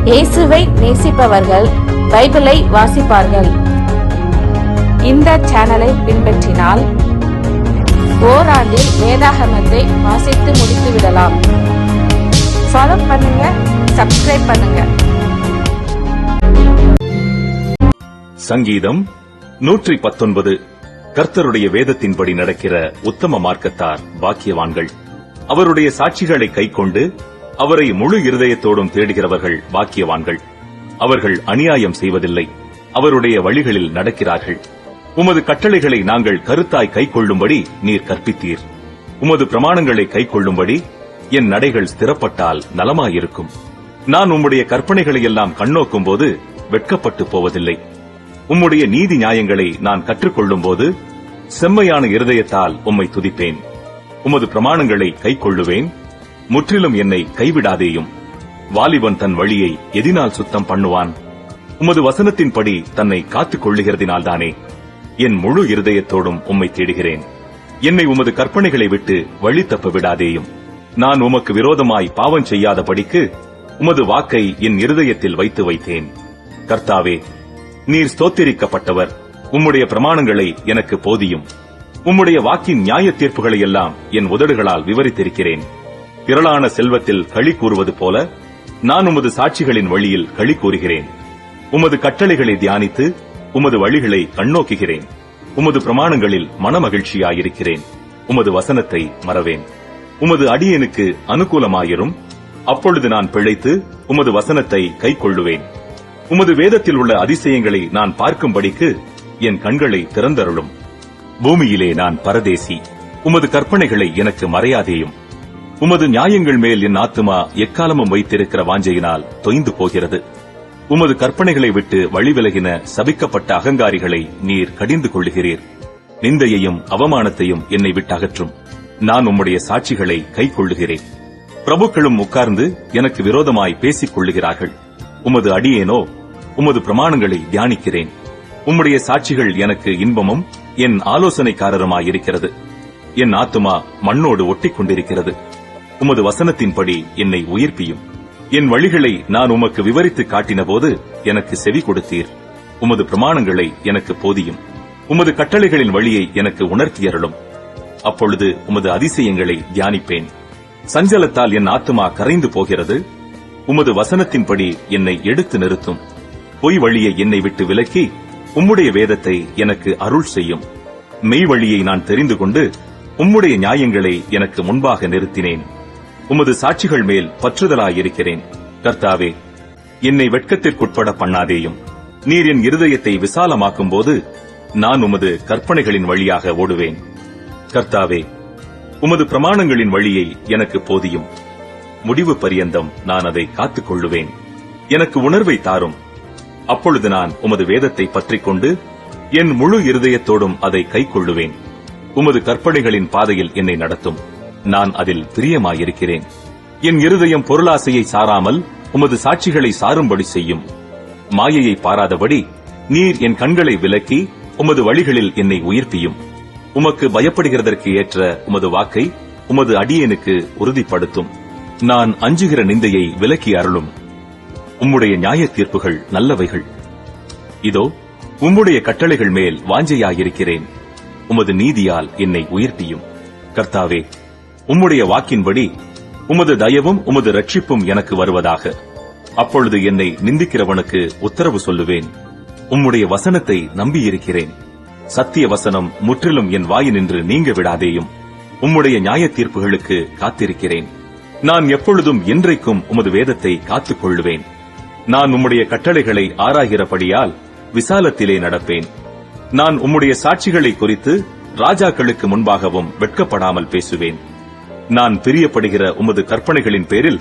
இயேசுவை நேசிப்பவர்கள் பைபிளை வாசிப்பார்கள். இந்த சேனலை பின்பற்றினால் ஓராண்டில் வேதாகமத்தை வாசித்து முடித்து விடலாம். ஃபாலோ பண்ணுங்க, சப்ஸ்கிரைப் பண்ணுங்க. சங்கீதம் 119. கர்த்தருடைய வேதத்தின்படி நடக்கிற உத்தம மார்க்கத்தார் பாக்கியவான்கள். அவருடைய சாட்சிகளை கைக்கொண்டு அவரை முழு இருதயத்தோடும் தேடுகிறவர்கள் பாக்கியவான்கள். அவர்கள் அநியாயம் செய்வதில்லை, அவருடைய வழிகளில் நடக்கிறார்கள். உமது கட்டளைகளை நாங்கள் கருத்தாய் கைக்கொள்ளும்படி நீர் கற்பித்தீர். உமது பிரமாணங்களை கைக்கொள்ளும்படி என் நடைகள் ஸ்திரப்பட்டால் நலமாயிருக்கும். நான் உம்முடைய கற்பனைகளை எல்லாம் கண்ணோக்கும் போது வெட்கப்பட்டு போவதில்லை. உம்முடைய நீதி நியாயங்களை நான் கற்றுக்கொள்ளும் போது செம்மையான இருதயத்தால் உம்மை துதிப்பேன். உமது பிரமாணங்களை கைக்கொள்ளுவேன். முற்றிலும் என்னை கைவிடாதேயும். வாலிபன் தன் வழியை எதினால் சுத்தம் பண்ணுவான்? உமது வசனத்தின்படி தன்னை காத்துக் கொள்ளுகிறதினால்தானே. என் முழு இருதயத்தோடும் உம்மை தேடுகிறேன். என்னை உமது கற்பனைகளை விட்டு வழி தப்ப விடாதேயும். நான் உமக்கு விரோதமாய் பாவம் செய்யாதபடிக்கு உமது வாக்கை என் இருதயத்தில் வைத்து வைத்தேன். கர்த்தாவே, நீர் ஸ்தோத்திரிக்கப்பட்டவர். உம்முடைய பிரமாணங்களை எனக்கு போதியும். உம்முடைய வாக்கின் நியாய தீர்ப்புகளை எல்லாம் என் உதடுகளால் விவரித்திருக்கிறேன். திரளான செல்வத்தில் களி கூறுவது போல நான் உமது சாட்சிகளின் வழியில் களி கூறுகிறேன். உமது கட்டளைகளை தியானித்து உமது வழிகளை கண்ணோக்குகிறேன். உமது பிரமாணங்களில் மனமகிழ்ச்சியாயிருக்கிறேன். உமது வசனத்தை மறவேன். உமது அடியேனுக்கு அனுகூலமாயிரும். அப்பொழுது நான் பிழைத்து உமது வசனத்தை கைக்கொள்ளுவேன். உமது வேதத்தில் உள்ள அதிசயங்களை நான் பார்க்கும்படிக்கு என் கண்களை திறந்தருளும். பூமியிலே நான் பரதேசி. உமது கற்பனைகளை எனக்கு மறையாதேயும். உமது நியாயங்கள் மேல் என் ஆத்துமா எக்காலமும் வைத்திருக்கிற வாஞ்சையினால் தொய்ந்து போகிறது. உமது கற்பனைகளை விட்டு வழிவிலகின சபிக்கப்பட்ட அகங்காரிகளை நீர் கடிந்து கொள்ளுகிறீர். நிந்தையையும் அவமானத்தையும் என்னை விட்டு அகற்றும். நான் உம்முடைய சாட்சிகளை கைக்கொள்ளுகிறேன். பிரபுக்களும் உட்கார்ந்து எனக்கு விரோதமாய் பேசிக் கொள்ளுகிறார்கள். உமது அடியேனோ உமது பிரமாணங்களை தியானிக்கிறேன். உம்முடைய சாட்சிகள் எனக்கு இன்பமும் என் ஆலோசனைக்காரருமாயிருக்கிறது. என் ஆத்துமா மண்ணோடு ஒட்டிக் கொண்டிருக்கிறது. உமது வசனத்தின்படி என்னை உயிர்ப்பியும். என் வழிகளை நான் உமக்கு விவரித்து காட்டினபோது எனக்கு செவி கொடுத்தீர். உமது பிரமாணங்களை எனக்கு போதியும். உமது கட்டளைகளின் வழியை எனக்கு உணர்த்தியருளும். அப்பொழுது உமது அதிசயங்களை தியானிப்பேன். சஞ்சலத்தால் என் ஆத்துமா கரைந்து போகிறது. உமது வசனத்தின்படி என்னை எடுத்து நிறுத்தும். பொய் வழியை என்னை விட்டு விலக்கி உம்முடைய வேதத்தை எனக்கு அருள் செய்யும். மெய் வழியை நான் தெரிந்து கொண்டு உம்முடைய நியாயங்களை எனக்கு முன்பாக நிறுத்தினேன். உமது சாட்சிகள் மேல் பற்றுதலாயிருக்கிறேன். கர்த்தாவே, என்னை வெட்கத்திற்குட்பட பண்ணாதேயும். நீர் என் இருதயத்தை விசாலமாக்கும் போது நான் உமது கற்பனைகளின் வழியாக ஓடுவேன். கர்த்தாவே, உமது பிரமாணங்களின் வழியை எனக்கு போதியும். முடிவு பரியந்தம் நான் அதை காத்துக் கொள்ளுவேன். எனக்கு உணர்வை தாரும். அப்பொழுது நான் உமது வேதத்தை பற்றிக் கொண்டு என் முழு இருதயத்தோடும் அதை கைக்கொள்ளுவேன். உமது கற்பனைகளின் பாதையில் என்னை நடத்தும். நான் அதில் பிரியமாயிருக்கிறேன். என் இருதயம் பொருளாசையை சாராமல் உமது சாட்சிகளை சாரும்படி செய்யும். மாயையை பாராதபடி நீர் என் கண்களை விலக்கி உமது வழிகளில் என்னை உயிர்ப்பியும். உமக்கு பயப்படுகிறதற்கு ஏற்ற உமது வாக்கை உமது அடியேனுக்கு உறுதிப்படுத்தும். நான் அஞ்சுகிற நிந்தையை விலக்கி அருளும். உம்முடைய நியாய தீர்ப்புகள் நல்லவைகள். இதோ உம்முடைய கட்டளைகள் மேல் வாஞ்சையாயிருக்கிறேன். உமது நீதியால் என்னை உயிர்ப்பியும். கர்த்தாவே, உம்முடைய வாக்கின்படி உமது தயவும் உமது ரட்சிப்பும் எனக்கு வருவதாக. அப்பொழுது என்னை நிந்திக்கிறவனுக்கு உத்தரவு சொல்லுவேன். உம்முடைய வசனத்தை நம்பியிருக்கிறேன். சத்திய வசனம் முற்றிலும் என் வாயினின்று நீங்க விடாதேயும். உம்முடைய நியாய தீர்ப்புகளுக்கு காத்திருக்கிறேன். நான் எப்பொழுதும் என்றைக்கும் உமது வேதத்தை காத்துக் கொள்ளுவேன். நான் உம்முடைய கட்டளைகளை ஆராய்கிறபடியால் விசாலத்திலே நடப்பேன். நான் உம்முடைய சாட்சிகளை குறித்து ராஜாக்களுக்கு முன்பாகவும் வெட்கப்படாமல் பேசுவேன். நான் பிரியப்படுகிற உமது கற்பனைகளின் பேரில்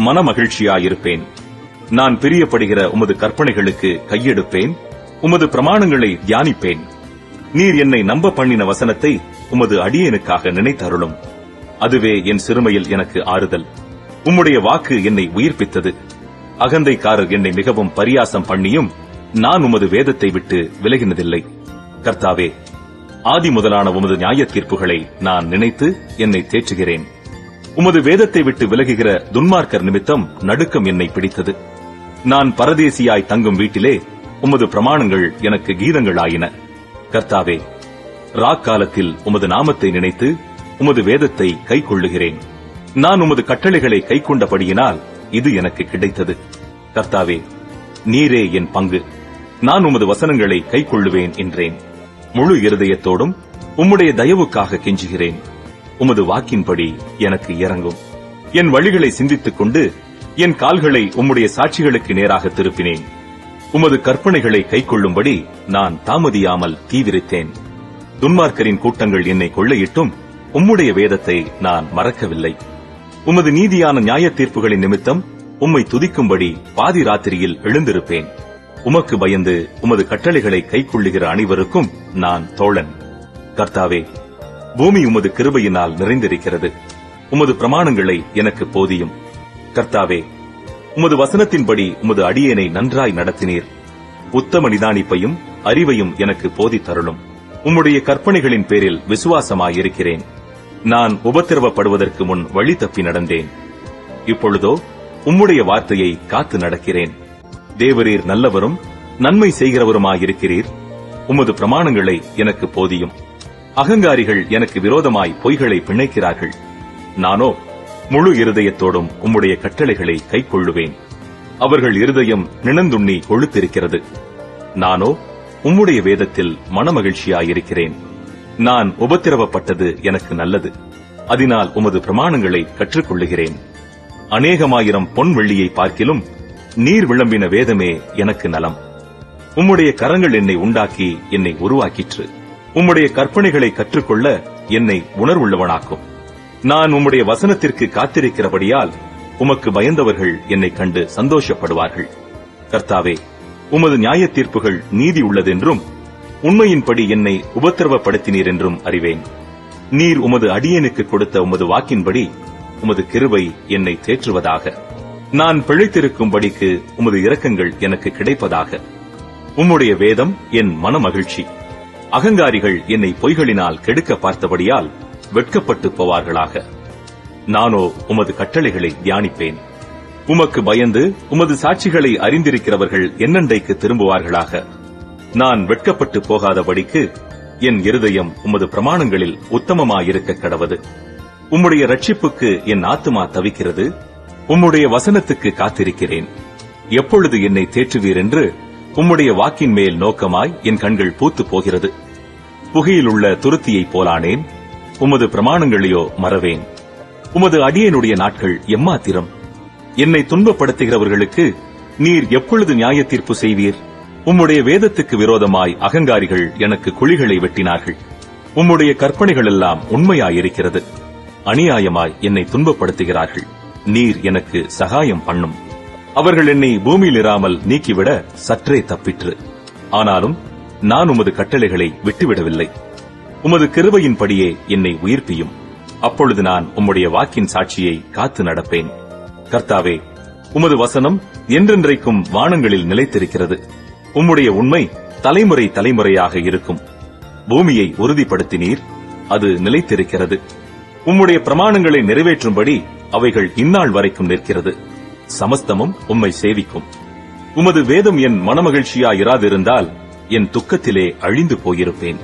மனமகிழ்ச்சியாயிருப்பேன். நான் பிரியப்படுகிற உமது கற்பனைகளுக்கு கையெடுப்பேன். உமது பிரமாணங்களை தியானிப்பேன். நீர் என்னை நம்ப பண்ணின வசனத்தை உமது அடியேனுக்காக நினைத்தருளும். அதுவே என் சிறுமையில் எனக்கு ஆறுதல். உம்முடைய வாக்கு என்னை உயிர்ப்பித்தது. அகந்தைக்காரர் என்னை மிகவும் பரியாசம் பண்ணியும் நான் உமது வேதத்தை விட்டு விலகினதில்லை. கர்த்தாவே, ஆதி முதலான உமது நியாய தீர்ப்புகளை நான் நினைத்து என்னை தேற்றுகிறேன். உமது வேதத்தை விட்டு விலகுகிற துன்மார்க்கர் நிமித்தம் நடுக்கம் என்னை பிடித்தது. நான் பரதேசியாய் தங்கும் வீட்டிலே உமது பிரமாணங்கள் எனக்கு கீதங்களாயின. கர்த்தாவே, ராக்காலத்தில் உமது நாமத்தை நினைத்து உமது வேதத்தை கைக்கொள்ளுகிறேன். நான் உமது கட்டளைகளை கைக்கொண்டபடியினால் இது எனக்கு கிடைத்தது. கர்த்தாவே, நீரே என் பங்கு. நான் உமது வசனங்களை கைக்கொள்ளுவேன் என்றேன். முழு இருதயத்தோடும் உம்முடைய தயவுக்காக கெஞ்சுகிறேன். உமது வாக்கின்படி எனக்கு இறங்கும். என் வழிகளை சிந்தித்துக் கொண்டு என் கால்களை உம்முடைய சாட்சிகளுக்கு நேராக திருப்பினேன். உமது கற்பனைகளை கைக்கொள்ளும்படி நான் தாமதியாமல் தீவிரித்தேன். துன்மார்க்கரின் கூட்டங்கள் என்னை கொள்ளையிட்டும் உம்முடைய வேதத்தை நான் மறக்கவில்லை. உமது நீதியான நியாய தீர்ப்புகளின் நிமித்தம் உம்மை துதிக்கும்படி பாதி ராத்திரியில் எழுந்திருப்பேன். உமக்கு பயந்து உமது கட்டளைகளை கைக்கொள்ளுகிற அனைவருக்கும் நான் தோழன். கர்த்தாவே, பூமி உமது கிருபையினால் நிறைந்திருக்கிறது. உமது பிரமாணங்களை எனக்கு போதியும். கர்த்தாவே, உமது வசனத்தின்படி உமது அடியேனை நன்றாய் நடத்தினீர். உத்தம நிதானிப்பையும் அறிவையும் எனக்கு போதித்தருளும். உம்முடைய கற்பனைகளின் பேரில் விசுவாசமாயிருக்கிறேன். நான் உபத்திரவப்படுவதற்கு முன் வழி தப்பி நடந்தேன். இப்பொழுதோ உம்முடைய வார்த்தையை காத்து நடக்கிறேன். தேவரீர் நல்லவரும் நன்மை செய்கிறவருமாயிருக்கிறீர். உமது பிரமாணங்களை எனக்கு போதியும். அகங்காரிகள் எனக்கு விரோதமாய் பொய்களை பிணைக்கிறார்கள். நானோ முழு இருதயத்தோடும் உம்முடைய கட்டளைகளை கைக்கொள்ளுவேன். அவர்கள் இருதயம் நிணந்துண்ணி கொழுத்திருக்கிறது. நானோ உம்முடைய வேதத்தில் மனமகிழ்ச்சியாயிருக்கிறேன். நான் உபத்திரவப்பட்டது எனக்கு நல்லது. அதனால் உமது பிரமாணங்களை கற்றுக்கொள்ளுகிறேன். அநேகமாயிரம் பொன் வெள்ளியை பார்க்கிலும் நீர் விளம்பின வேதமே எனக்கு நலம். உம்முடைய கரங்கள் என்னை உண்டாக்கி என்னை உருவாக்கிற்று. உம்முடைய கற்பனைகளை கற்றுக்கொள்ள என்னை உணர்வுள்ளவனாக்கும். நான் உம்முடைய வசனத்திற்கு காத்திருக்கிறபடியால் உமக்கு பயந்தவர்கள் என்னை கண்டு சந்தோஷப்படுவார்கள். கர்த்தாவே, உமது நியாய தீர்ப்புகள் நீதி உள்ளதென்றும் உண்மையின்படி என்னை உபத்திரவப்படுத்தினீர் என்றும் அறிவேன். நீர் உமது அடியேனுக்கு கொடுத்த உமது வாக்கின்படி உமது கிருபை என்னை தேற்றுவதாக. நான் பிழைத்திருக்கும்படிக்கு உமது இரக்கங்கள் எனக்கு கிடைப்பதாக. உம்முடைய வேதம் என் மனமகிழ்ச்சி. அகங்காரிகள் என்னை பொய்களினால் கெடுக்க பார்த்தபடியால் வெட்கப்பட்டு போவார்களாக. நானோ உமது கட்டளைகளை தியானிப்பேன். உமக்கு பயந்து உமது சாட்சிகளை அறிந்திருக்கிறவர்கள் என்னண்டைக்கு திரும்புவார்களாக. நான் வெட்கப்பட்டு போகாதபடிக்கு என் இருதயம் உமது பிரமாணங்களில் உத்தமமாயிருக்க கடவது. உம்முடைய ரட்சிப்புக்கு என் ஆத்துமா தவிக்கிறது. உம்முடைய வசனத்துக்கு காத்திருக்கிறேன். எப்பொழுது என்னை தேற்றுவீர் என்று உம்முடைய வாக்கின் மேல் நோக்கமாய் என் கண்கள் பூத்து போகிறது. புகையில் உள்ள துருத்தியைப் போலானேன். உமது பிரமாணங்களையோ மறவேன். உமது அடியேனுடைய நாட்கள் எம்மாத்திரம். என்னை துன்பப்படுத்துகிறவர்களுக்கு நீர் எப்பொழுது நியாய தீர்ப்பு செய்வீர்? உம்முடைய வேதத்துக்கு விரோதமாய் அகங்காரிகள் எனக்கு குழிகளை வெட்டினார்கள். உம்முடைய கற்பனைகள் எல்லாம் உண்மையாயிருக்கிறது. அநியாயமாய் என்னை துன்பப்படுத்துகிறார்கள். நீர் எனக்கு சகாயம் பண்ணும். அவர்கள் என்னை பூமியில் இராமல் நீக்கிவிட சற்றே தப்பிற்று. ஆனாலும் நான் உமது கட்டளைகளை விட்டுவிடவில்லை. உமது கிருபையின்படியே என்னை உயிர்ப்பியும். அப்பொழுது நான் உம்முடைய வாக்கின் சாட்சியை காத்து நடப்பேன். கர்த்தாவே, உமது வசனம் என்றென்றைக்கும் வானங்களில் நிலைத்திருக்கிறது. உம்முடைய உண்மை தலைமுறை தலைமுறையாக இருக்கும். பூமியை உறுதிப்படுத்தினீர், அது நிலைத்திருக்கிறது. உம்முடைய பிரமாணங்களை நிறைவேற்றும்படி அவைகள் இந்நாள் வரைக்கும் நிற்கிறது. சமஸ்தமும் உம்மை சேவிக்கும். உமது வேதம் என் மனமகிழ்ச்சியாயிராதிருந்தால் என் துக்கத்திலே அழிந்து போயிருப்பேன்.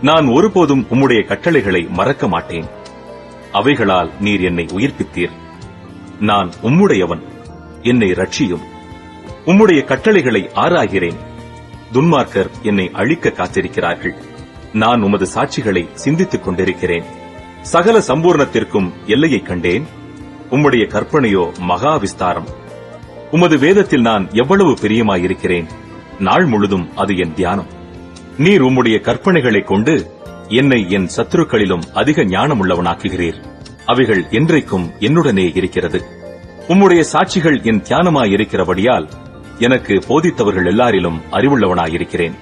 நான் ஒருபோதும் உம்முடைய கட்டளைகளை மறக்க மாட்டேன். அவைகளால் நீர் என்னை உயிர்ப்பித்தீர். நான் உம்முடையவன், என்னை ரட்சியும். உம்முடைய கட்டளைகளை ஆராய்கிறேன். துன்மார்க்கர் என்னை அழிக்க காத்திருக்கிறார்கள். நான் உமது சாட்சிகளை சிந்தித்துக் கொண்டிருக்கிறேன். சகல சம்பூர்ணத்திற்கும் எல்லையைக் கண்டேன். உம்முடைய கற்பனையோ மகா விஸ்தாரம். உமது வேதத்தில் நான் எவ்வளவு பிரியமாயிருக்கிறேன். நாள் முழுதும் அது என் தியானம். நீர் உம்முடைய கற்பனைகளைக் கொண்டு என்னை என் சத்துருக்களிலும் அதிக ஞானமுள்ளவனாக்குகிறீர். அவைகள் என்றைக்கும் என்னுடனே இருக்கிறது. உம்முடைய சாட்சிகள் என் தியானமாயிருக்கிறபடியால் எனக்கு போதித்தவர்கள் எல்லாரிலும் அறிவுள்ளவனாயிருக்கிறேன்.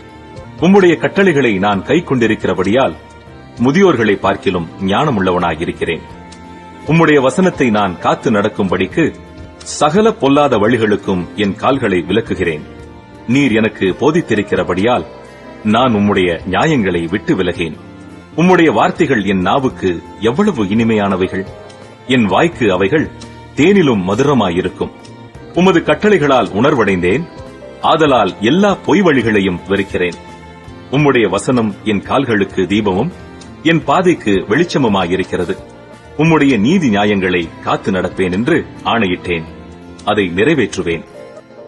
உம்முடைய கட்டளைகளை நான் கை கொண்டிருக்கிறபடியால் முதியோர்களை பார்க்கிலும் ஞானமுள்ளவனாயிருக்கிறேன். உம்முடைய வசனத்தை நான் காத்து நடக்கும்படிக்கு சகல பொல்லாத வழிகளுக்கும் என் கால்களை விலக்குகிறேன். நீர் எனக்கு போதித்திருக்கிறபடியால் நான் உம்முடைய நியாயங்களை விட்டு விலகேன். உம்முடைய வார்த்தைகள் என் நாவுக்கு எவ்வளவு இனிமையானவைகள். என் வாய்க்கு அவைகள் தேனிலும் மதுரமாயிருக்கும். உமது கட்டளைகளால் உணர்வடைந்தேன். ஆதலால் எல்லா பொய் வழிகளையும் வெறுக்கிறேன். உம்முடைய வசனம் என் கால்களுக்கு தீபமும் என் பாதைக்கு வெளிச்சமுமாயிருக்கிறது. உம்முடைய நீதி நியாயங்களை காத்து நடப்பேன் என்று ஆணையிட்டேன். அதை நிறைவேற்றுவேன்.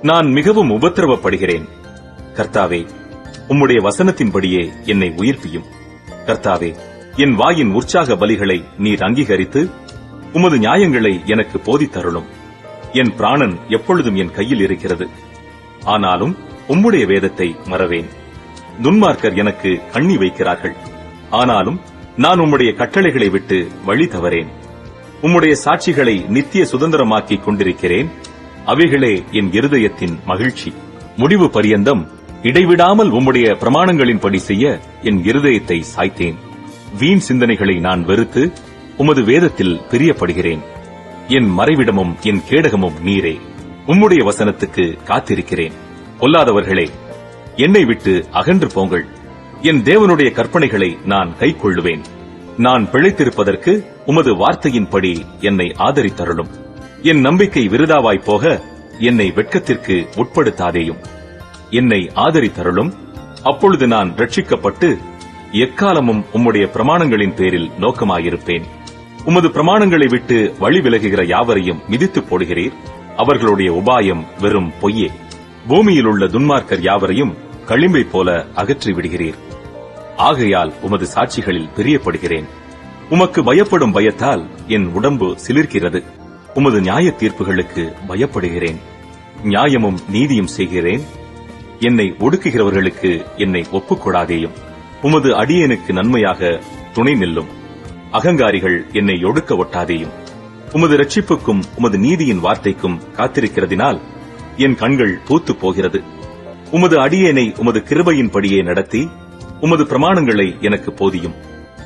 நான் மிகவும் உபத்திரவப்படுகிறேன். கர்த்தாவே, உம்முடைய வசனத்தின்படியே என்னை உயிர்ப்பியும். கர்த்தாவே, என் வாயின் உற்சாக பலிகளை நீர் அங்கீகரித்து உமது நியாயங்களை எனக்கு போதித்தருளும். என் பிராணன் எப்பொழுதும் என் கையில் இருக்கிறது. ஆனாலும் உம்முடைய வேதத்தை மறவேன். துன்மார்க்கர் எனக்கு கண்ணி வைக்கிறார்கள். ஆனாலும் நான் உம்முடைய கட்டளைகளை விட்டு வழி தவறேன். உம்முடைய சாட்சிகளை நித்திய சுதந்திரமாக்கிக் கொண்டிருக்கிறேன். அவைகளே என் இருதயத்தின் மகிழ்ச்சி. முடிவு பரியந்தம் இடைவிடாமல் உம்முடைய பிரமாணங்களின்படி செய்ய என் இருதயத்தை சாய்த்தேன். வீண் சிந்தனைகளை நான் வெறுத்து உமது வேதத்தில் பிரியப்படுகிறேன். என் மறைவிடமும் என் கேடகமும் நீரே. உம்முடைய வசனத்துக்கு காத்திருக்கிறேன். பொல்லாதவர்களே, என்னை விட்டு அகன்று போங்கள். என் தேவனுடைய கற்பனைகளை நான் கைக்கொள்ளுவேன். நான் பிழைத்திருப்பதற்கு உமது வார்த்தையின்படி என்னை ஆதரித்தருளும். என் நம்பிக்கை விருதாவாய்ப் போக என்னை வெட்கத்திற்கு உட்படுத்தாதேயும். என்னை ஆதரித்தருளும். அப்பொழுது நான் ரட்சிக்கப்பட்டு எக்காலமும் உம்முடைய பிரமாணங்களின் பேரில் நோக்கமாயிருப்பேன். உமது பிரமாணங்களை விட்டு வழி விலகுகிற யாவரையும் மிதித்துப் போடுகிறீர். அவர்களுடைய உபாயம் வெறும் பொய்யே. பூமியில் உள்ள துன்மார்க்கர் யாவரையும் களிம்பை போல அகற்றி விடுகிறீர். ஆகையால் உமது சாட்சிகளில் பிரியப்படுகிறேன். உமக்கு பயப்படும் பயத்தால் என் உடம்பு சிலிர்க்கிறது. உமது நியாய தீர்ப்புகளுக்கு பயப்படுகிறேன். நியாயமும் நீதியும் செய்கிறேன். என்னை ஒடுக்குகிறவர்களுக்கு என்னை ஒப்புக்கொடாதேயும். உமது அடியேனுக்கு நன்மையாக துணை நில்லும். அகங்காரிகள் என்னை ஒடுக்க ஒட்டாதேயும். உமது இரட்சிப்புக்கும் உமது நீதியின் வார்த்தைக்கும் காத்திருக்கிறதினால் என் கண்கள் பூத்துப் போகிறது. உமது அடியேனை உமது கிருபையின்படியே நடத்தி உமது பிரமாணங்களை எனக்கு போதியும்.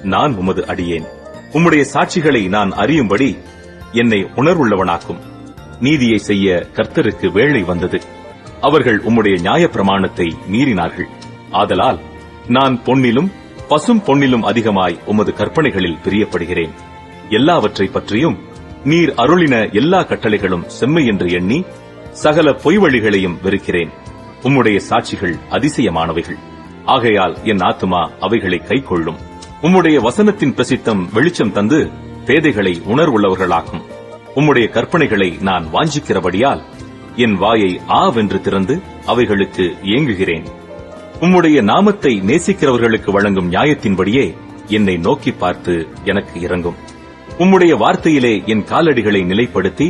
நான் உமது அடியேன். உம்முடைய சாட்சிகளை நான் அறியும்படி என்னை உணர்வுள்ளவனாக்கும். நீதியை செய்ய கர்த்தருக்கு வேளை வந்தது. அவர்கள் உம்முடைய நியாய பிரமாணத்தை மீறினார்கள். ஆதலால் நான் பொன்னிலும் பசும் பொன்னிலும் அதிகமாய் உமது கற்பனைகளில் பிரியப்படுகிறேன். எல்லாவற்றை பற்றியும் நீர் அருளின எல்லா கட்டளைகளும் செம்மை என்று எண்ணி சகல பொய் வழிகளையும் வெறுக்கிறேன். உம்முடைய சாட்சிகள் அதிசயமானவைகள். ஆகையால் என் ஆத்துமா அவைகளை கைக்கொள்ளும். உம்முடைய வசனத்தின் பிரசித்தம் வெளிச்சம் தந்து பேதைகளை உணர்வுள்ளவர்களாக்கும். உம்முடைய கற்பனைகளை நான் வாஞ்சிக்கிறபடியால் என் வாயை ஆவென்று திறந்து அவைகளுக்கு ஏங்குகிறேன். உம்முடைய நாமத்தை நேசிக்கிறவர்களுக்கு வழங்கும் நியாயத்தின்படியே என்னை நோக்கி பார்த்து எனக்கு இரங்கும். உம்முடைய வார்த்தையிலே என் காலடிகளை நிலைப்படுத்தி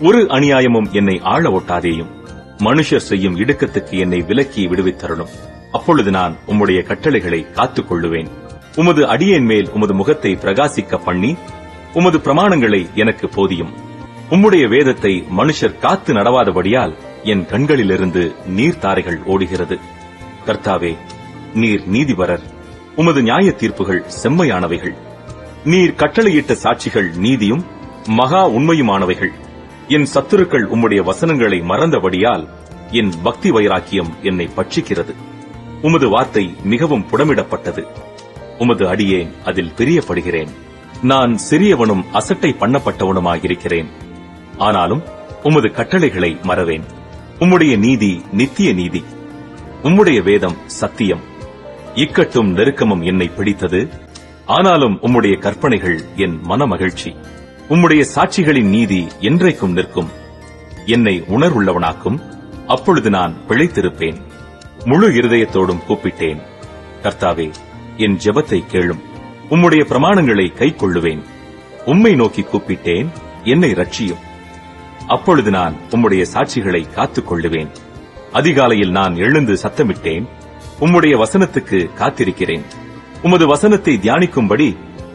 ஒரு அநியாயமும் என்னை ஆள ஒட்டாதேயும். மனுஷர் செய்யும் இடுக்கத்துக்கு என்னை விலக்கி விடுவித்தருளும். அப்பொழுது நான் உம்முடைய கட்டளைகளை காத்துக் கொள்ளுவேன். உமது அடியேன் மேல் உமது முகத்தை பிரகாசிக்க பண்ணி உமது பிரமாணங்களை எனக்கு போதியும். உம்முடைய வேதத்தை மனுஷர் காத்து நடவாதபடியால் என் கண்களிலிருந்து நீர்த்தாரைகள் ஓடுகிறது. கர்த்தாவே, நீர் நீதிபரர். உமது நியாய தீர்ப்புகள் செம்மையானவைகள். நீர் கட்டளையிட்ட சாட்சிகள் நீதியும் மகா உண்மையுமானவைகள். என் சத்துருக்கள் உம்முடைய வசனங்களை மறந்தபடியால் என் பக்தி வைராக்கியம் என்னை பட்சிக்கிறது. உமது வார்த்தை மிகவும் புடமிடப்பட்டது. உமது அடியேன் அதில் பிரியப்படுகிறேன். நான் சிறியவனும் அசட்டை பண்ணப்பட்டவனுமாயிருக்கிறேன். ஆனாலும் உமது கட்டளைகளை மறவேன். உம்முடைய நீதி நித்திய நீதி. உம்முடைய வேதம் சத்தியம். இக்கட்டும் நெருக்கமும் என்னை பிடித்தது. ஆனாலும் உம்முடைய கற்பனைகள் என் மனமகிழ்ச்சி. உம்முடைய சாட்சிகளின் நீதி என்றைக்கும் நிற்கும். என்னை உணர்வுள்ளவனாக்கும். அப்பொழுது நான் பிழைத்திருப்பேன். முழு இருதயத்தோடும் கூப்பிட்டேன். கர்த்தாவே, என் ஜெபத்தை கேளும். உம்முடைய பிரமாணங்களை கைக்கொள்ளுவேன். உம்மை நோக்கி கூப்பிட்டேன், என்னை ரட்சியும். அப்பொழுது நான் உம்முடைய சாட்சிகளை காத்துக் கொள்ளுவேன். அதிகாலையில் நான் எழுந்து சத்தமிட்டேன். உம்முடைய வசனத்துக்கு காத்திருக்கிறேன். உமது வசனத்தை தியானிக்கும்படி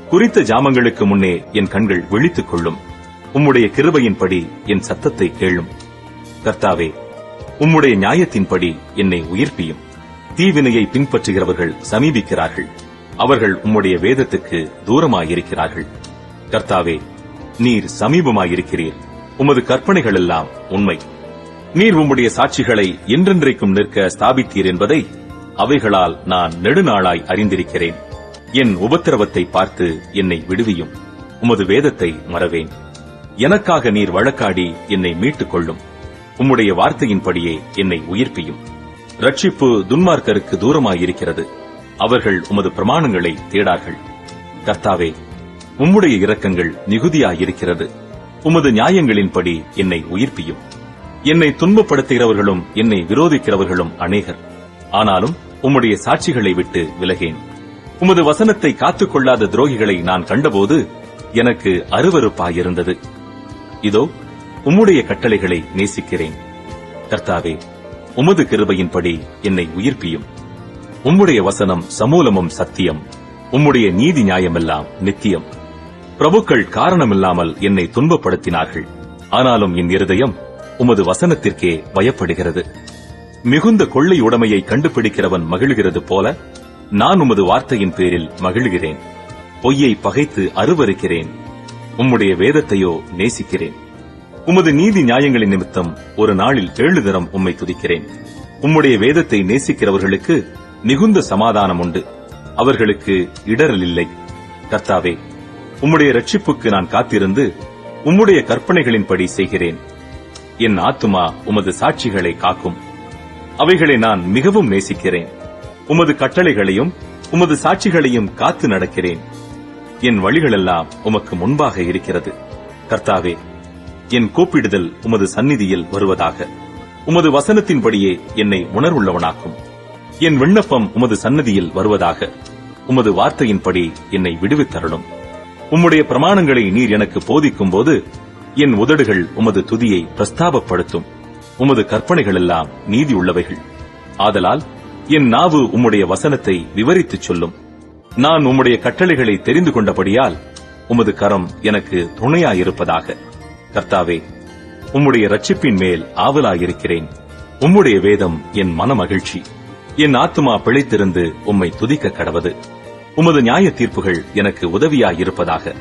குறித்த ஜாமங்களுக்கு முன்னே என் கண்கள் விழித்துக் கொள்ளும். உம்முடைய கிருபையின்படி என் சத்தத்தை கேளும். கர்த்தாவே, உம்முடைய நியாயத்தின்படி என்னை உயிர்ப்பியும். தீவினையை பின்பற்றுகிறவர்கள் சமீபிக்கிறார்கள். அவர்கள் உம்முடைய வேதத்துக்கு தூரமாயிருக்கிறார்கள். கர்த்தாவே, நீர் சமீபமாயிருக்கிறீர். உமது கற்பனைகள் எல்லாம் உண்மை. நீர் உம்முடைய சாட்சிகளை என்றென்றைக்கும் நிற்க ஸ்தாபித்தீர் என்பதை அவைகளால் நான் நெடுநாளாய் அறிந்திருக்கிறேன். என் உபத்திரவத்தை பார்த்து என்னை விடுவியும். உமது வேதத்தை மறவேன். எனக்காக நீர் வழக்காடி என்னை மீட்டுக் கொள்ளும். உம்முடைய வார்த்தையின்படியே என்னை உயிர்ப்பியும். ரட்சிப்பு துன்மார்க்கருக்கு தூரமாயிருக்கிறது, அவர்கள் உமது பிரமாணங்களை தேடார்கள். கர்த்தாவே, உம்முடைய இரக்கங்கள் மிகுதியாயிருக்கிறது, உமது நியாயங்களின்படி என்னை உயிர்ப்பியும். என்னை துன்பப்படுத்துகிறவர்களும் என்னை விரோதிக்கிறவர்களும் அநேகர், ஆனாலும் உம்முடைய சாட்சிகளை விட்டு விலகேன். உமது வசனத்தை காத்துக் கொள்ளாத துரோகிகளை நான் கண்டபோது எனக்கு அருவருப்பாயிருந்தது. இதோ உம்முடைய கட்டளைகளை நேசிக்கிறேன். கர்த்தாவே, உமது கிருபையின்படி என்னை உயிர்ப்பியும். உம்முடைய வசனம் சமூலமும் சத்தியம், உம்முடைய நீதி நியாயமெல்லாம் நித்தியம். பிரபுக்கள் காரணமில்லாமல் என்னை துன்பப்படுத்தினார்கள், ஆனாலும் என் இருதயம் உமது வசனத்திற்கே பயப்படுகிறது. மிகுந்த கொள்ளை உடைமையை கண்டுபிடிக்கிறவன் மகிழ்கிறது போல நான் உமது வார்த்தையின் பேரில் மகிழ்கிறேன். பொய்யை பகைத்து அருவருக்கிறேன், உம்முடைய வேதத்தையோ நேசிக்கிறேன். உமது நீதி நியாயங்களின் நிமித்தம் ஒரு நாளில் 7 தரம் உம்மை துதிக்கிறேன். உம்முடைய வேதத்தை நேசிக்கிறவர்களுக்கு மிகுந்த சமாதானம் உண்டு, அவர்களுக்கு இடரல் இல்லை. கர்த்தாவே, உம்முடைய ரட்சிப்புக்கு நான் காத்திருந்து உம்முடைய கற்பனைகளின்படி செய்கிறேன். என் ஆத்துமா உமது சாட்சிகளை காக்கும், அவைகளை நான் மிகவும் நேசிக்கிறேன். உமது கட்டளைகளையும் உமது சாட்சிகளையும் காத்து நடக்கிறேன். என் வழிகளெல்லாம் உமக்கு முன்பாக இருக்கிறது. கர்த்தாவே, என் கூப்பிடுதல் உமது சந்நிதியில் வருவதாக. உமது வசனத்தின்படியே என்னை உணர்வுள்ளவனாக்கும். என் விண்ணப்பம் உமது சந்நிதியில் வருவதாக. உமது வார்த்தையின்படி என்னை விடுவித்தருளும். உம்முடைய பிரமாணங்களை நீர் எனக்கு போதிக்கும் போது என் உதடுகள் உமது துதியை பிரஸ்தாபப்படுத்தும். உமது கற்பனைகளெல்லாம் நீதி உள்ளவைகள், ஆதலால் என் நாவு உம்முடைய வசனத்தை விவரித்துச் சொல்லும். நான் உம்முடைய கட்டளைகளை தெரிந்து கொண்டபடியால் உமது கரம் எனக்கு துணையாயிருப்பதாக. கர்த்தாவே, உம்முடைய ரட்சிப்பின் மேல் ஆவலாயிருக்கிறேன். உம்முடைய வேதம் என் மன மகிழ்ச்சி. என் ஆத்துமா பிழைத்திருந்து உம்மை துதிக்க கடவது. உமது நியாய தீர்ப்புகள் எனக்கு உதவியாயிருப்பதாக.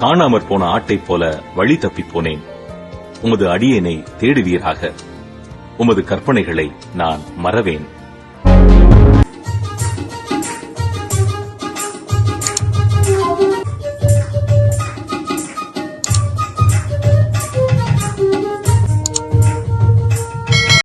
காணாமற் போன ஆட்டைப் போல வழி தப்பிப் போனேன். உமது அடியேனை தேடுவீராக. உமது கற்பனைகளை நான் மறவேன்.